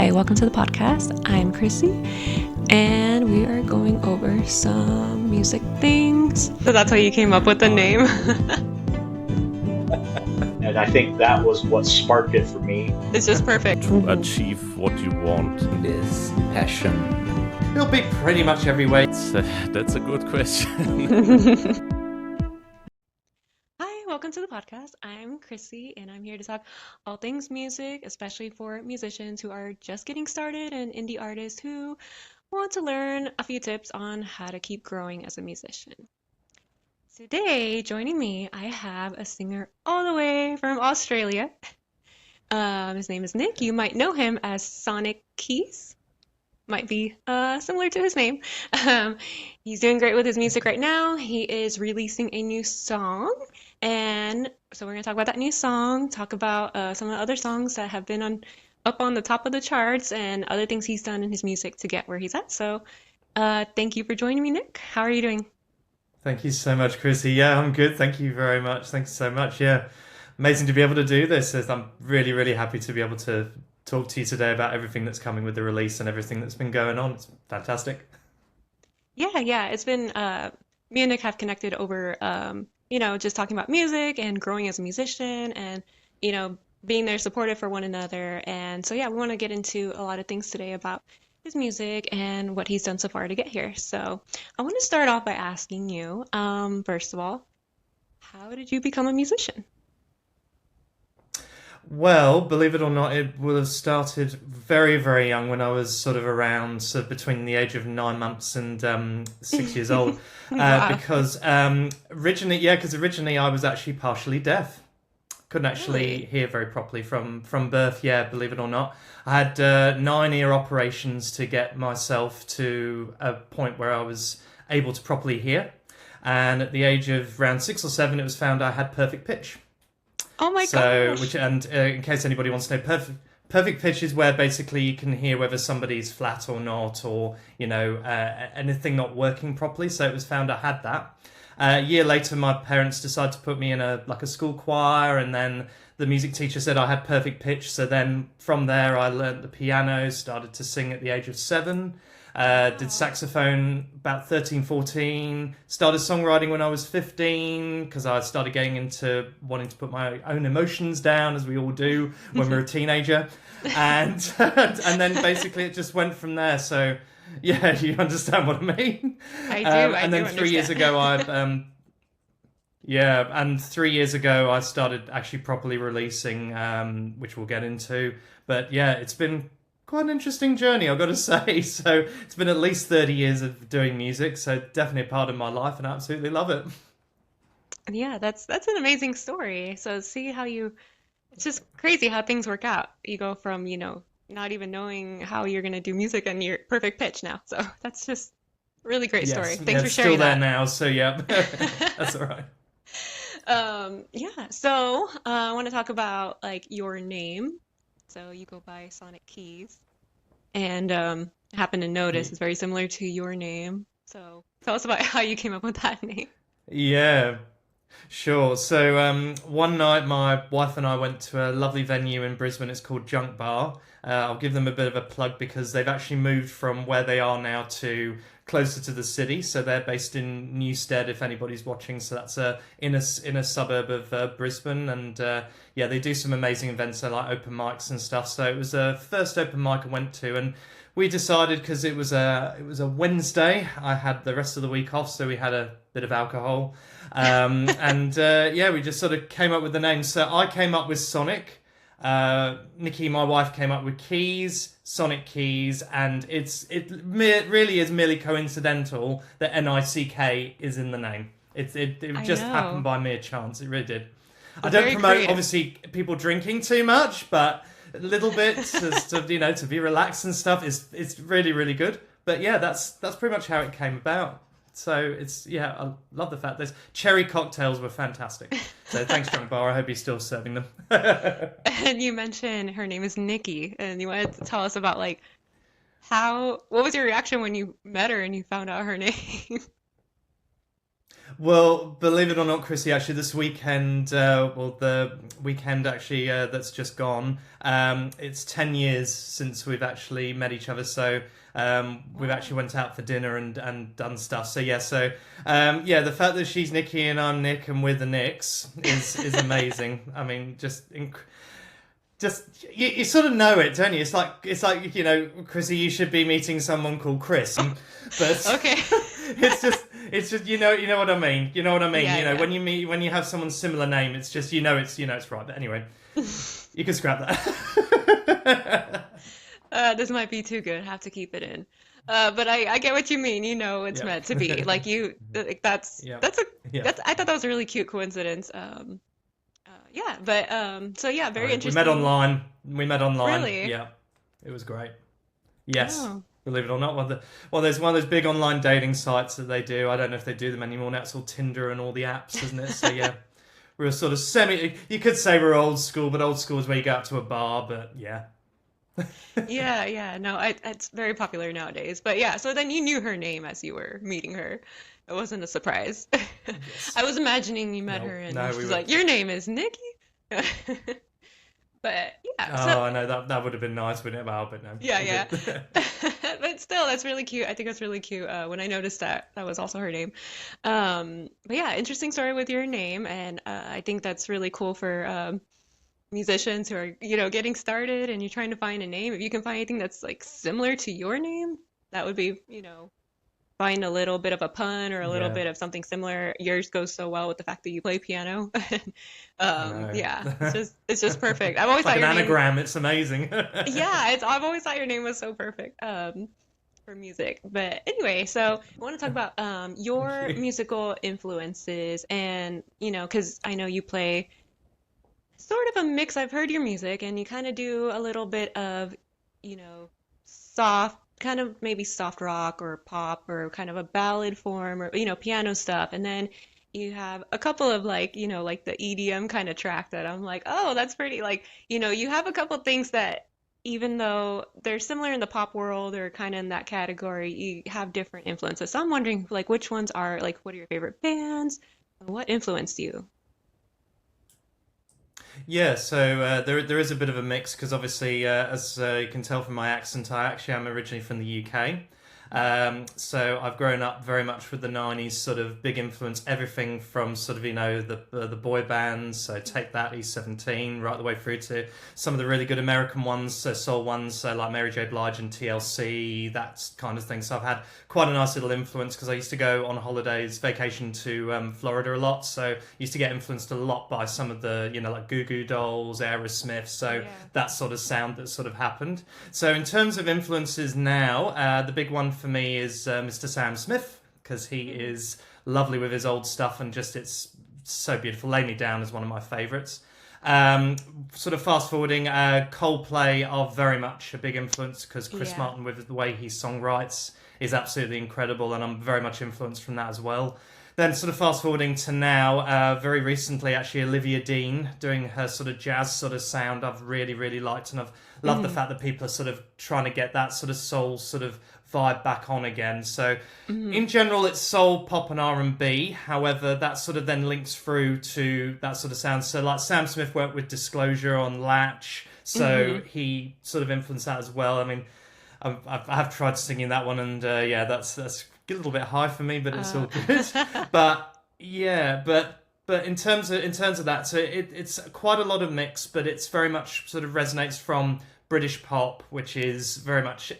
Hi, welcome to the podcast. I'm Krissy, and we are going over some music things. So that's how you came up with the name. And I think that was what sparked it for me. It's just perfect. To achieve what you want. Is passion. It'll be pretty much every way. That's a good question. Welcome to the podcast. I'm Krissy, and I'm here to talk all things music, especially for musicians who are just getting started and indie artists who want to learn a few tips on how to keep growing as a musician. Today, joining me, I have a singer all the way from Australia. His name is Nick. You might know him as Sonic Keys. Might be similar to his name. He's doing great with his music right now. He is releasing a new song, and so we're going to talk about that new song, talk about some of the other songs that have been up on the top of the charts and other things he's done in his music to get where he's at. So thank you for joining me, Nick. How are you doing? Thank you so much, Krissy. Yeah, I'm good. Thank you very much. Thanks so much. Yeah, amazing to be able to do this. I'm really, really happy to be able to talk to you today about everything that's coming with the release and everything that's been going on. It's fantastic. Yeah. It's been, me and Nick have connected over, just talking about music and growing as a musician and, being there supportive for one another. And so, yeah, we want to get into a lot of things today about his music and what he's done so far to get here. So I want to start off by asking you, first of all, how did you become a musician? Well, believe it or not, it will have started very, very young when I was sort of around between the age of 9 months and 6 years old. Wow. Because originally I was actually partially deaf. Couldn't actually hear very properly from birth, believe it or not. I had 9 ear operations to get myself to a point where I was able to properly hear. And at the age of around 6 or 7, it was found I had perfect pitch. Oh my gosh. In case anybody wants to know, perfect pitch is where basically you can hear whether somebody's flat or not, or anything not working properly. So it was found I had that. A year later, my parents decided to put me in a school choir, and then the music teacher said I had perfect pitch. So then from there, I learned the piano, started to sing at the age of 7. Did saxophone about 13, 14, started songwriting when I was 15 because I started getting into wanting to put my own emotions down, as we all do when we're a teenager, and then basically it just went from there. So yeah, you understand what I mean? I do. And then 3 years ago and 3 years ago I started actually properly releasing, which we'll get into. But yeah, it's been quite an interesting journey, I've got to say. So it's been at least 30 years of doing music, so definitely a part of my life, and I absolutely love it. Yeah, that's an amazing story. So see how it's just crazy how things work out. You go from, not even knowing how you're going to do music and you're perfect pitch now. So that's just a really great story. Thanks for sharing that. Still there that. now, so yeah, that's all right. So I want to talk about your name. So you go by Sonic Keys, and I happen to notice it's very similar to your name. So tell us about how you came up with that name. Yeah, sure. So one night my wife and I went to a lovely venue in Brisbane. It's called Junk Bar. I'll give them a bit of a plug because they've actually moved from where they are now to closer to the city. So they're based in Newstead, if anybody's watching. So that's in a suburb of Brisbane. And they do some amazing events, so like open mics and stuff. So it was the first open mic I went to, and we decided, because it was a Wednesday, I had the rest of the week off, so we had a bit of alcohol. We just sort of came up with the name. So I came up with Sonic. Nikki, my wife, came up with Keys, Sonic Keys, and it really is merely coincidental that NICK is in the name. It just happened by mere chance. It really did. I don't promote obviously people drinking too much, but a little bit just to be relaxed and stuff is really, really good. But yeah, that's pretty much how it came about. So I love the fact those cherry cocktails were fantastic. So thanks, Drunk Bar. I hope you're still serving them. And you mentioned her name is Nikki, and you wanted to tell us about what was your reaction when you met her and you found out her name? Well, believe it or not, Krissy, actually, this weekend, the weekend actually that's just gone, it's 10 years since we've actually met each other. So we've actually went out for dinner and done stuff. So the fact that she's Nikki and I'm Nick and we're the Nicks is amazing. I mean, you sort of know it, don't you? It's like Krissy, you should be meeting someone called Chris, but Okay. it's just you know what I mean. You know what I mean. Yeah, when you have someone's similar name, it's just it's right. But anyway, you can scrap that. This might be too good. Have to keep it in. But I get what you mean. It's meant to be. Like that's Yeah. I thought that was a really cute coincidence. Very We interesting. met online. Really? Yeah, it was great. Yes. Oh. Believe it or not, there's one of those big online dating sites that they do. I don't know if they do them anymore now. It's all Tinder and all the apps, isn't it? So yeah, we're sort of you could say we're old school, but old school is where you go out to a bar, but yeah. Yeah. No, it's very popular nowadays. But yeah, so then you knew her name as you were meeting her. It wasn't a surprise. Yes. I was imagining you met No, her and no, we she's were- like, "Your name is Nikki?" But yeah, Oh, I know that would have been nice, wouldn't it? Well, but no. yeah. But still, that's really cute. I think that's really cute. When I noticed that was also her name. But yeah, interesting story with your name, and I think that's really cool for musicians who are, getting started and you're trying to find a name. If you can find anything that's like similar to your name, that would be, find a little bit of a pun or a little Yeah. bit of something similar. Yours goes so well with the fact that you play piano. know. Yeah, it's just perfect. I've always Like thought an your name. anagram, it's amazing. Yeah, I've always thought your name was so perfect for music. But anyway, so I want to talk about your Thank you. musical influences and, because I know you play sort of a mix. I've heard your music and you kind of do a little bit of, soft, kind of maybe soft rock or pop or kind of a ballad form or, piano stuff. And then you have a couple of like, like the EDM kind of track that I'm like, oh, that's pretty. Like, you have a couple things that even though they're similar in the pop world or kind of in that category, you have different influences. So I'm wondering like which ones are like, what are your favorite bands? What influenced you? Yeah, so there is a bit of a mix because obviously, as you can tell from my accent, I actually am originally from the UK. So I've grown up very much with the 90s sort of big influence, everything from sort of, the boy bands, so Take That, E17, right the way through to some of the really good American ones, so soul ones, so like Mary J. Blige and TLC, that kind of thing. So I've had quite a nice little influence because I used to go on holidays, vacation to Florida a lot, so I used to get influenced a lot by some of the, like Goo Goo Dolls, Aerosmith, so Yeah. that sort of sound that sort of happened. So in terms of influences now, the big one for me is Mr. Sam Smith, because he is lovely with his old stuff and just it's so beautiful. Lay Me Down is one of my favourites. Sort of fast forwarding, Coldplay are very much a big influence because Chris Yeah. Martin, with the way he songwrites, is absolutely incredible, and I'm very much influenced from that as well. Then sort of fast forwarding to now, very recently actually Olivia Dean doing her sort of jazz sort of sound I've really, really liked, and I've loved the fact that people are sort of trying to get that sort of soul sort of vibe back on again. So in general it's soul, pop and R&B. However, that sort of then links through to that sort of sound. So like Sam Smith worked with Disclosure on Latch, so he sort of influenced that as well. I mean, I have tried singing that one, and that's a little bit high for me, but it's all good. But yeah, but in terms of that, so it's quite a lot of mix, but it's very much sort of resonates from British pop, which is very much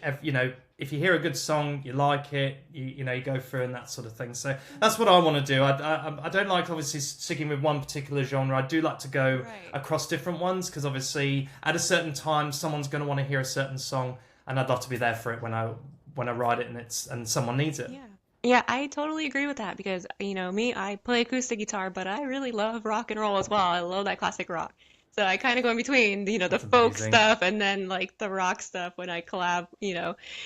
if you hear a good song, you like it, you go through and that sort of thing. So that's what I want to do. I don't like obviously sticking with one particular genre. I do like to go Right. across different ones because obviously at a certain time someone's going to want to hear a certain song, and I'd love to be there for it when I write it and someone needs it. Yeah, I totally agree with that because, me, I play acoustic guitar, but I really love rock and roll as well. I love that classic rock. So I kind of go in between, the That's folk amazing. stuff and then like the rock stuff when I collab,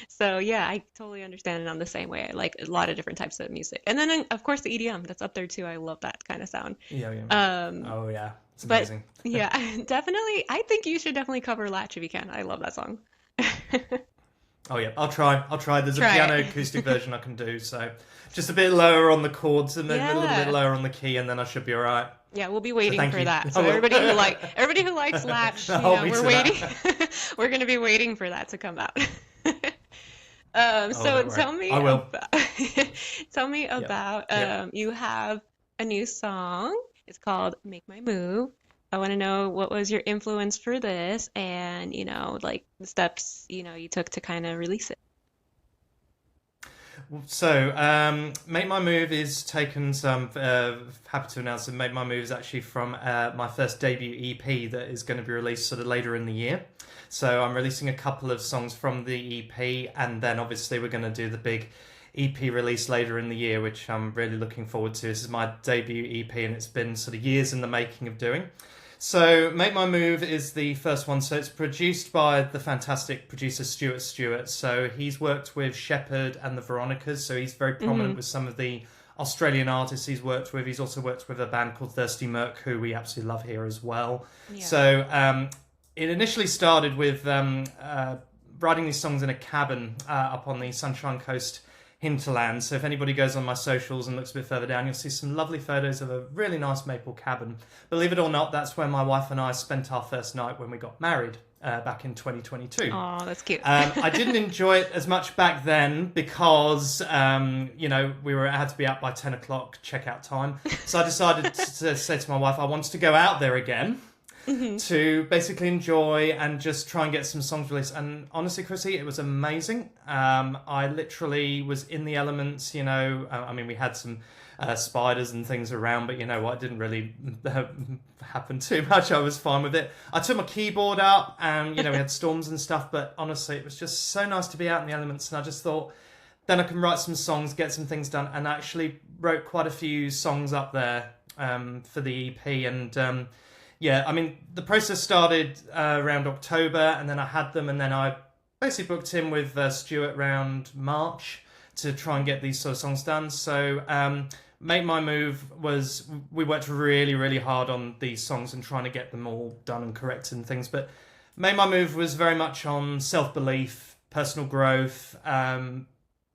So yeah, I totally understand it. I'm the same way. I like a lot of different types of music. And then, of course, the EDM, that's up there too. I love that kind of sound. Yeah. Oh yeah, it's But amazing. yeah, definitely. I think you should definitely cover Latch if you can. I love that song. Oh yeah, I'll try. There's a Try piano it. acoustic version I can do, so just a bit lower on the chords and maybe a little Yeah. bit lower on the key, and then I should be all right. Yeah, we'll be waiting thank for you. that. I So will. everybody who likes Latch, you Hold know, me we're to waiting. that. We're going to be waiting for that to come out. So don't worry. tell me I will. tell me about Yep. you have a new song. It's called Make My Move. I want to know what was your influence for this and, you know, like the steps, you know, you took to kind of release it. So, Make My Move is taken some. Happy to announce that Make My Move is actually from my first debut EP that is going to be released sort of later in the year. So I'm releasing a couple of songs from the EP, and then obviously we're going to do the big EP release later in the year, which I'm really looking forward to. This is my debut EP, and it's been sort of years in the making of doing. So Make My Move is the first one. So it's produced by the fantastic producer Stuart Stewart. So he's worked with Shepherd and the Veronicas. So he's very prominent with some of the Australian artists he's worked with. He's also worked with a band called Thirsty Merc, who we absolutely love here as well. Yeah. So it initially started with writing these songs in a cabin up on the Sunshine Coast hinterland. So if anybody goes on my socials and looks a bit further down, you'll see some lovely photos of a really nice maple cabin. Believe it or not, that's where my wife and I spent our first night when we got married back in 2022. Oh, that's cute. I didn't enjoy it as much back then because, you know, had to be out by 10 o'clock checkout time. So I decided to say to my wife, I wanted to go out there again. To basically enjoy and just try and get some songs released. And honestly, Krissy, it was amazing. I literally was in the elements, you know. I mean, we had some spiders and things around, but you know what? It didn't really happen too much. I was fine with it. I took my keyboard up and, you know, we had storms and stuff, but honestly, it was just so nice to be out in the elements. And I just thought, then I can write some songs, get some things done, and I actually wrote quite a few songs up there for the EP. And yeah, I mean, the process started around October, and then I had them, and then I basically booked in with Stuart around March to try and get these sort of songs done. So Make My Move we worked really, really hard on these songs and trying to get them all done and corrected and things. But Make My Move was very much on self-belief, personal growth,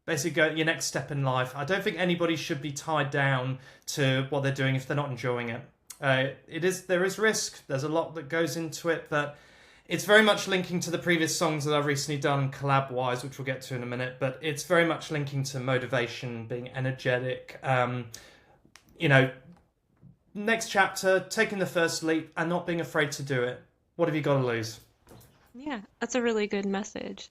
basically go your next step in life. I don't think anybody should be tied down to what they're doing if they're not enjoying it. There is risk. There's a lot that goes into it, but it's very much linking to the previous songs that I've recently done collab-wise, which we'll get to in a minute. But it's very much linking to motivation, being energetic. You know, next chapter, taking the first leap and not being afraid to do it. What have you got to lose? Yeah, that's a really good message.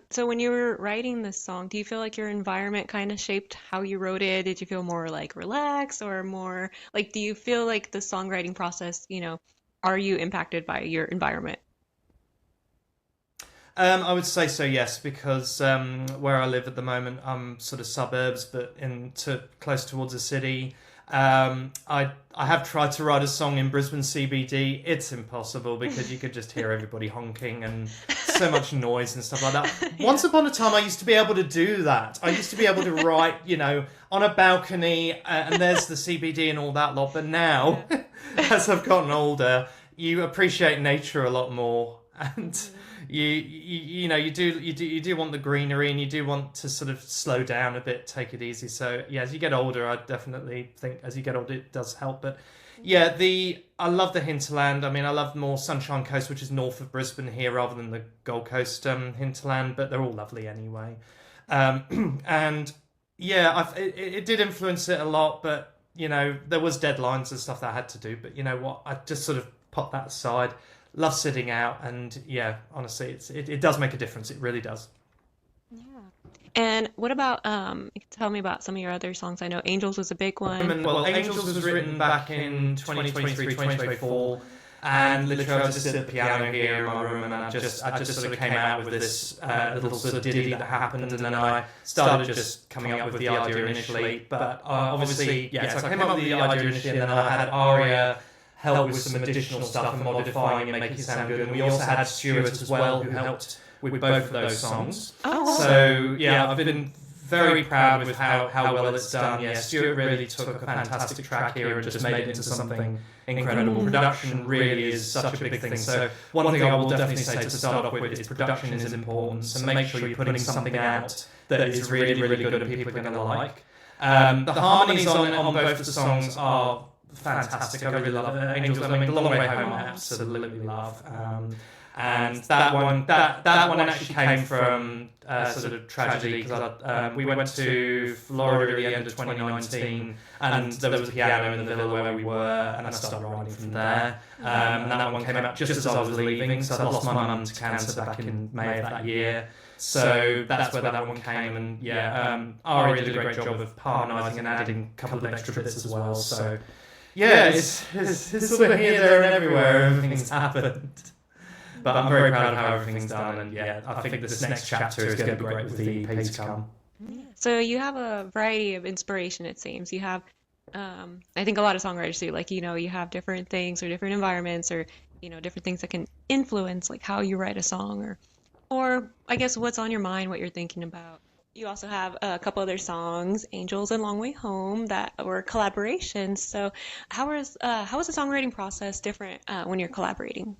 So when you were writing this song, do you feel like your environment kind of shaped how you wrote it? Did you feel more like relaxed or more like, do you feel like the songwriting process, you know, are you impacted by your environment? I would say so, yes, because where I live at the moment, I'm sort of suburbs, but close towards a city. I have tried to write a song in Brisbane CBD. It's impossible because you could just hear everybody honking and so much noise and stuff like that. Once upon a time, I used to be able to do that. I used to be able to write, you know, on a balcony and there's the CBD and all that lot. But now, as I've gotten older, you appreciate nature a lot more, and you know you do want the greenery, and you do want to sort of slow down a bit, take it easy. So yeah, as you get older, I definitely think as you get older it does help. But yeah, I love the hinterland. I mean, I love more Sunshine Coast, which is north of Brisbane here, rather than the Gold Coast hinterland. But they're all lovely anyway. And yeah, it did influence it a lot. But you know, there was deadlines and stuff that I had to do. But you know what, I just sort of put that aside. Love sitting out, and yeah, honestly, it does make a difference. It really does. Yeah. And what about tell me about some of your other songs. I know Angels was a big one. Well, Angels was written back in 2023, 2024, and literally I was just at the piano here in my room, and I just sort of came out with this little sort of ditty that happened, and then I started just coming up with the idea initially. But obviously, yeah, so I came up with the idea initially, and then I had Aria help with some additional stuff and modifying and making it sound good. And we also had Stuart as well, who helped with both of those songs. Oh, wow. So yeah, I've been very proud with how well it's done. Yeah, Stuart really took a fantastic track here and just made it into something incredible. Production really is such a big thing. So one thing I will definitely say to start off with is production is important. So make sure you're putting something out that is really, really good and people are going to like. The harmonies on both the songs are fantastic. I really love it. Angels, I mean, The Long Way Home I absolutely love. And that one actually came from sort of tragedy, because we went to Florida at the end of 2019, and there was a piano in the villa where we were, and I started writing from there. And that one came out just as I was leaving, so I lost my mum to cancer back in May of that year. So that's where that one came, and Ari did a great job of harmonising and adding a couple of extra bits as well. So it's sort of here, there, and everywhere. Everything's happened. But I'm very proud of how everything's done, and I think this next chapter is going to be great with the EP to come. So you have a variety of inspiration, it seems. You have, I think a lot of songwriters do, like, you have different things or different environments or, different things that can influence, like, how you write a song or I guess what's on your mind, what you're thinking about. You also have a couple other songs, Angels and Long Way Home, that were collaborations. So how is the songwriting process different when you're collaborating?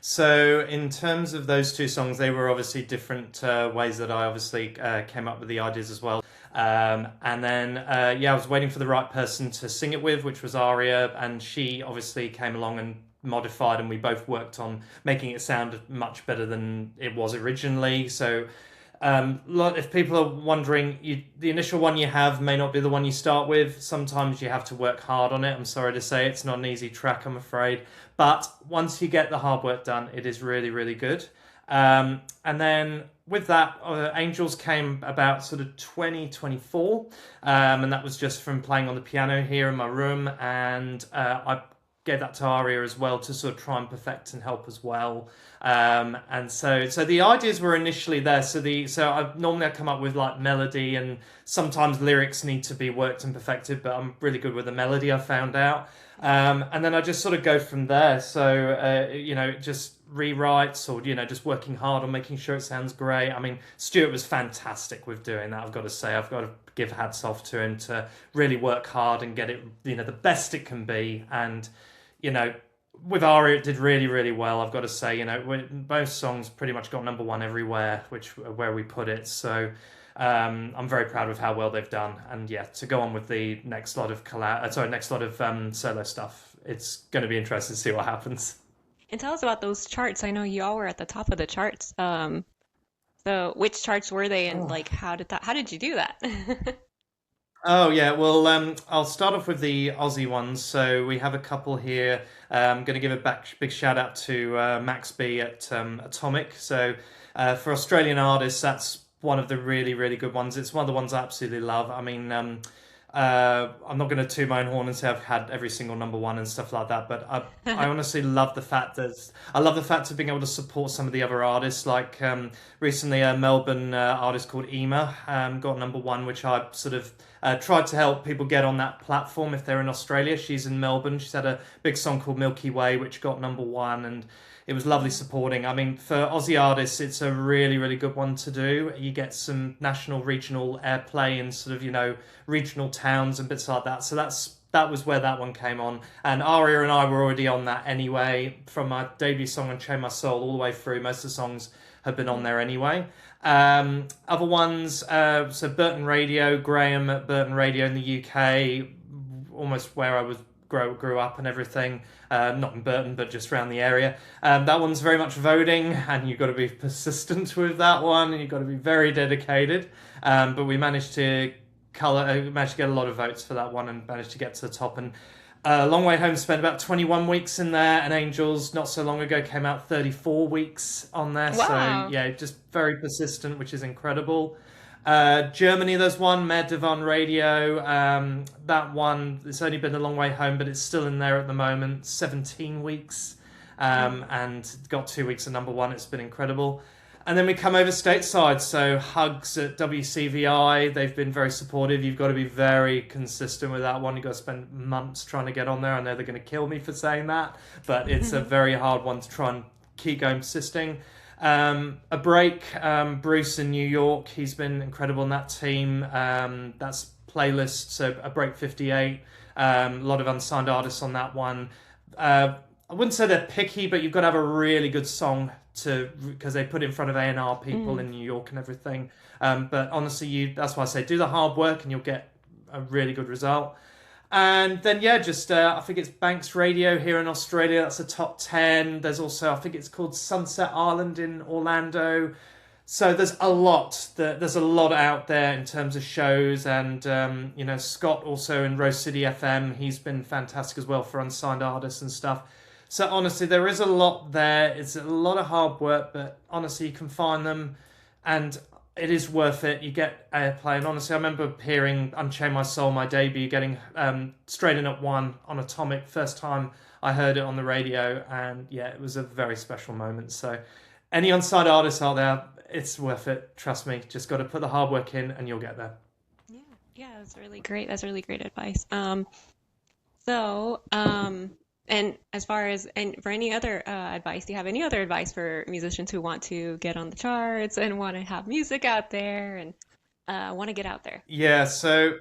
So in terms of those two songs, they were obviously different ways that I obviously came up with the ideas as well. And then, I was waiting for the right person to sing it with, which was Aria, and she obviously came along and modified, and we both worked on making it sound much better than it was originally. So if people are wondering, the initial one you have may not be the one you start with. Sometimes you have to work hard on it. I'm sorry to say, it's not an easy track, I'm afraid. But once you get the hard work done, it is really, really good. And then with that, Angels came about sort of 2024. And that was just from playing on the piano here in my room. And I gave that to Aria as well to sort of try and perfect and help as well. And so the ideas were initially there. So I normally come up with like melody, and sometimes lyrics need to be worked and perfected, but I'm really good with the melody, I found out. And then I just sort of go from there. So, just rewrites or, just working hard on making sure it sounds great. I mean, Stuart was fantastic with doing that, I've got to say. I've got to give hats off to him to really work hard and get it, the best it can be. And, with Aria, it did really, really well, I've got to say. Both songs pretty much got number one everywhere, where we put it. So I'm very proud of how well they've done. And to go on with the next lot of solo stuff, it's going to be interesting to see what happens. And tell us about those charts. I know y'all were at the top of the charts. So which charts were they, and how did you do that? Oh, yeah. Well, I'll start off with the Aussie ones. So we have a couple here. I'm going to give a big shout out to Max B at Atomic. So for Australian artists, that's one of the really, really good ones. It's one of the ones I absolutely love. I mean, I'm not going to toot my own horn and say I've had every single number one and stuff like that, but I honestly love the fact of being able to support some of the other artists. Like recently, a Melbourne artist called Ema got number one, which I sort of tried to help people get on that platform if they're in Australia. She's in Melbourne. She's had a big song called Milky Way, which got number one, and it was lovely supporting. I mean, for Aussie artists, it's a really, really good one to do. You get some national, regional airplay in sort of, regional towns and bits like that. So that was where that one came on. And Aria and I were already on that anyway, from my debut song Unchain My Soul all the way through. Most of the songs have been on there anyway. Other ones, so Burton Radio, Graham at Burton Radio in the UK, almost where I grew up and everything. Not in Burton, but just around the area. That one's very much voting, and you've got to be persistent with that one, and you've got to be very dedicated. But we managed to get a lot of votes for that one and managed to get to the top. And Long Way Home spent about 21 weeks in there, and Angels not so long ago came out 34 weeks on there. Wow. So just very persistent, which is incredible. Germany, there's one, Mehr Davon Radio. That one, it's only been a long way home, but it's still in there at the moment. 17 weeks, and got 2 weeks at number one. It's been incredible. And then we come over stateside. So Hugs at WCVI, they've been very supportive. You've got to be very consistent with that one. You've got to spend months trying to get on there. I know they're going to kill me for saying that, but it's a very hard one to try and keep going persisting. A break, Bruce in New York. He's been incredible in that team. That's playlist, so A Break 58. A lot of unsigned artists on that one. I wouldn't say they're picky, but you've got to have a really good song because they put it in front of A&R people in New York and everything. But honestly, that's why I say do the hard work and you'll get a really good result. And then, I think it's Banks Radio here in Australia. That's a top 10. There's also, I think it's called Sunset Island in Orlando. So there's a lot. There's a lot out there in terms of shows. And, Scott also in Rose City FM. He's been fantastic as well for unsigned artists and stuff. So honestly, there is a lot there. It's a lot of hard work, but honestly, you can find them. And it is worth it. You get airplay, and honestly, I remember hearing "Unchain My Soul," my debut, getting straight in at 1 on Atomic. First time I heard it on the radio, and it was a very special moment. So, any unsigned artists out there, it's worth it. Trust me. Just got to put the hard work in, and you'll get there. Yeah, that's really great. That's really great advice. And as far as, and for any other advice, do you have any other advice for musicians who want to get on the charts and want to have music out there and want to get out there? Yeah, so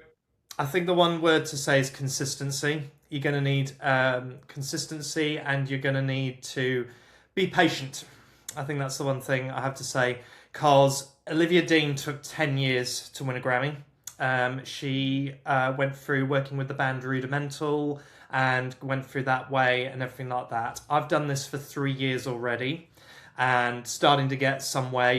I think the one word to say is consistency. You're going to need consistency, and you're going to need to be patient. I think that's the one thing I have to say, because Olivia Dean took 10 years to win a Grammy. She went through working with the band Rudimental and went through that way and everything like that. I've done this for 3 years already and starting to get somewhere,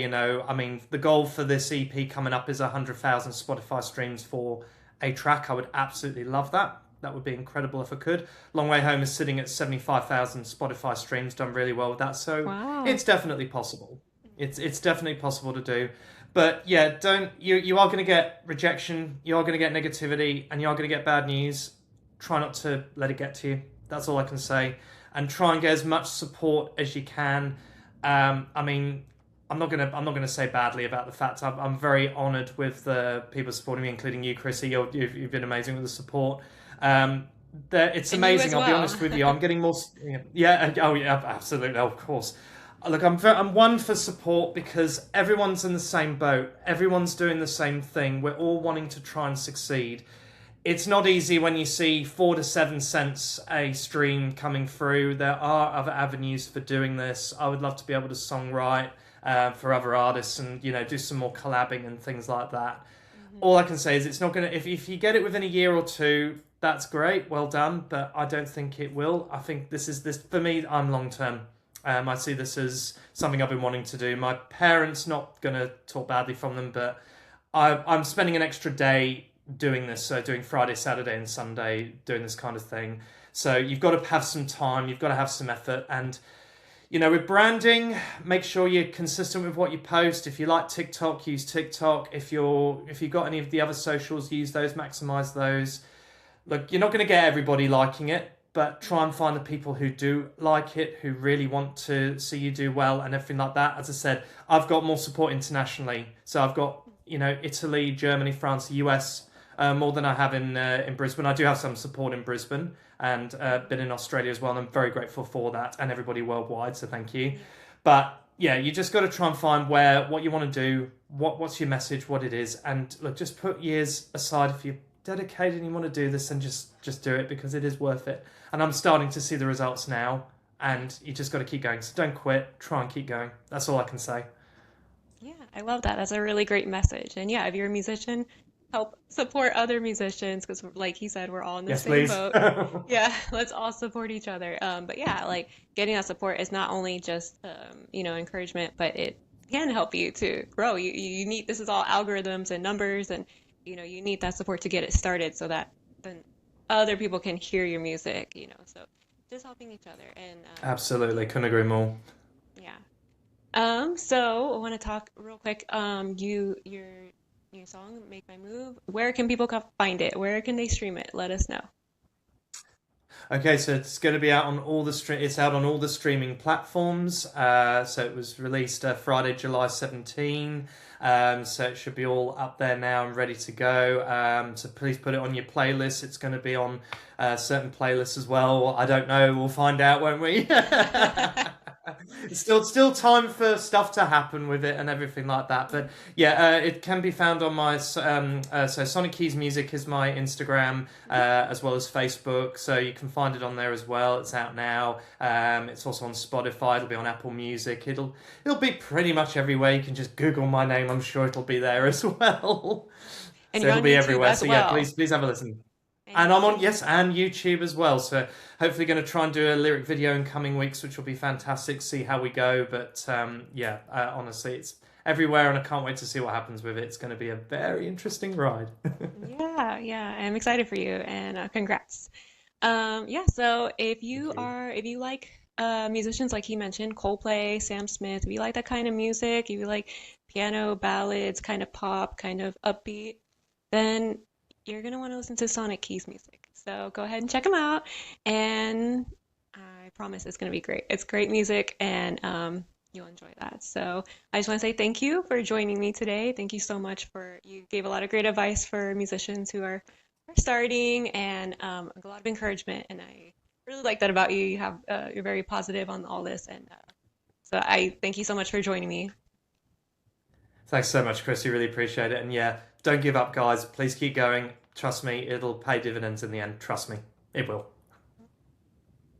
I mean, the goal for this EP coming up is 100,000 Spotify streams for a track. I would absolutely love that. That would be incredible if I could. Long Way Home is sitting at 75,000 Spotify streams, done really well with that. So Wow. It's definitely possible. It's definitely possible to do. But you are going to get rejection, you are going to get negativity, and you are going to get bad news. Try not to let it get to you. That's all I can say. And try and get as much support as you can. I mean, I'm not gonna say badly about the fact I'm very honoured with the people supporting me, including you, Krissy. You've been amazing with the support. It's amazing. I'll be honest with you. I'm getting more. Yeah. Oh yeah. Absolutely. Of course. Look, I'm one for support because everyone's in the same boat. Everyone's doing the same thing. We're all wanting to try and succeed. It's not easy when you see 4 to 7 cents a stream coming through. There are other avenues for doing this. I would love to be able to songwrite for other artists and do some more collabing and things like that. Mm-hmm. All I can say is it's not gonna. If you get it within a year or two, that's great. Well done. But I don't think it will. I think this for me. I'm long term. I see this as something I've been wanting to do. My parents, not going to talk badly from them, but I'm spending an extra day doing this, so doing Friday, Saturday and Sunday, doing this kind of thing. So you've got to have some time, you've got to have some effort, and with branding, make sure you're consistent with what you post. If you like TikTok, use TikTok. If you've got any of the other socials, use those, maximize those. Look, you're not going to get everybody liking it, but try and find the people who do like it, who really want to see you do well and everything like that. As I said, I've got more support internationally. So I've got, Italy, Germany, France, the US, more than I have in Brisbane. I do have some support in Brisbane and been in Australia as well. And I'm very grateful for that and everybody worldwide. So thank you. But yeah, you just got to try and find what you want to do, what's your message, what it is. And look, just put years aside if you're dedicated and you want to do this, and just do it because it is worth it. And I'm starting to see the results now, and you just got to keep going. So don't quit. Try and keep going. That's all I can say. Yeah, I love that. That's a really great message. And yeah, if you're a musician, help support other musicians because, like he said, we're all in the same boat. Yeah, let's all support each other. But yeah, like getting that support is not only just encouragement, but it can help you to grow. You need, this is all algorithms and numbers, and you need that support to get it started so that then other people can hear your music, so just helping each other. And absolutely, couldn't agree more. Yeah. So I want to talk real quick. Your new song, Make My Move, where can people find it? Where can they stream it? Let us know. Okay, so it's going to be out on it's out on all the streaming platforms. So it was released Friday, July 17. So it should be all up there now and ready to go. So please put it on your playlist. It's going to be on certain playlists as well. I don't know. We'll find out, won't we? Still time for stuff to happen with it and everything like that. But yeah, it can be found on my so Sonic Keys Music is my Instagram, as well as Facebook. So you can find it on there as well. It's out now. It's also on Spotify. It'll be on Apple Music. It'll be pretty much everywhere. You can just Google my name. I'm sure it'll be there as well. And so it'll be everywhere. So yeah, well. please have a listen. And I'm on, and YouTube as well. So hopefully going to try and do a lyric video in coming weeks, which will be fantastic. See how we go. But honestly, it's everywhere, and I can't wait to see what happens with it. It's going to be a very interesting ride. Yeah, I'm excited for you, and congrats. So if you like musicians like he mentioned, Coldplay, Sam Smith, if you like that kind of music, if you like piano ballads, kind of pop, kind of upbeat, then you're going to want to listen to Sonic Keys Music. So go ahead and check them out, and I promise it's going to be great. It's great music, and you'll enjoy that. So I just want to say thank you for joining me today. Thank you so much you gave a lot of great advice for musicians who are starting, and a lot of encouragement, and I really like that about you. You're very positive on all this, and so I thank you so much for joining me. Thanks so much, Chris. You really appreciate it. And yeah, don't give up, guys. Please keep going. Trust me, it'll pay dividends in the end. Trust me, it will.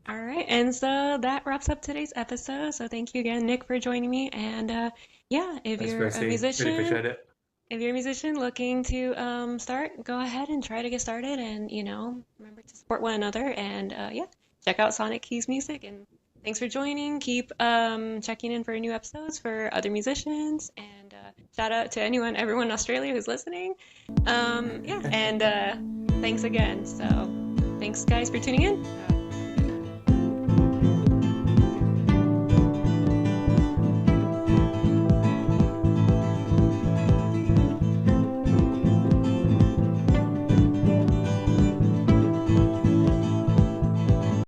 All right, and so that wraps up today's episode. So thank you again, Nick, for joining me. And if Thanks, you're Krissy. a musician, Really appreciate it. If you're a musician looking to start, go ahead and try to get started, and remember to support one another. And check out Sonic Keys Music. And thanks for joining. Keep checking in for new episodes for other musicians. And shout out to everyone in Australia who's listening. Thanks again. So thanks, guys, for tuning in.